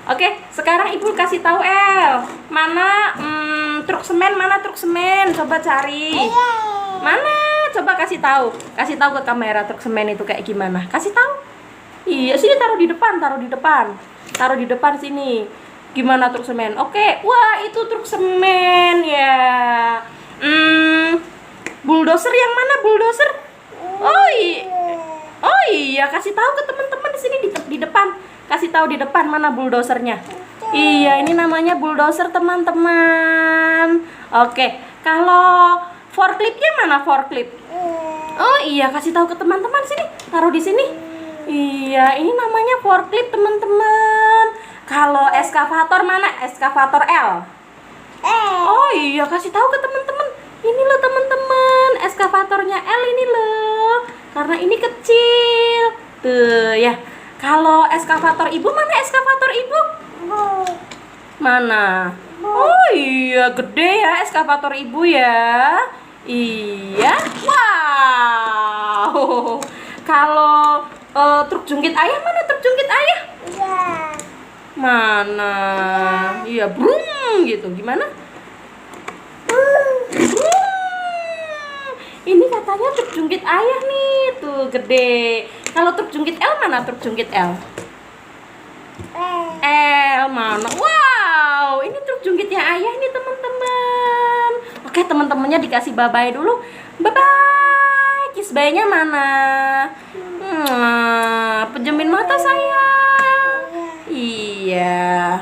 Oke, sekarang ibu kasih tahu El. Mana truk semen? Mana truk semen? Coba cari. Mana? Coba kasih tahu. Kasih tahu ke kamera truk semen itu kayak gimana. Kasih tahu. Iya, sini taruh di depan, taruh di depan. Taruh di depan sini. Gimana truk semen? Oke. Wah, itu truk semen ya. Bulldozer yang mana bulldozer? Oh iya, kasih tahu ke teman-teman di sini di depan. Kasih tahu di depan mana bulldozernya. Iya, ini namanya bulldozer teman-teman. Oke, kalau forklifnya mana forklift? Oh iya, kasih tahu ke teman-teman sini. Taruh di sini. Iya, ini namanya forklift teman-teman. Kalau eskavator mana? Eskavator L. Oh iya, kasih tahu ke teman-teman. Ini loh teman-teman, eskavatornya L ini loh. Karena ini kecil. Tuh ya. Kalau eskavator ibu mana eskavator ibu? Mana? Oh iya, gede ya eskavator ibu ya. Iya. Wow. Kalau truk jungkit ayah mana truk jungkit ayah? Mana? Iya, brum gitu. Gimana? Ini katanya truk jungkit ayah nih, tuh gede. Kalau truk jungkit L mana truk jungkit L? L mana? Wow, ini truk jungkitnya ayah nih teman-teman. Oke, teman-temannya dikasih bye-bye dulu. Bye-bye. Kiss bye-nya mana? Pejemin mata sayang. Iya.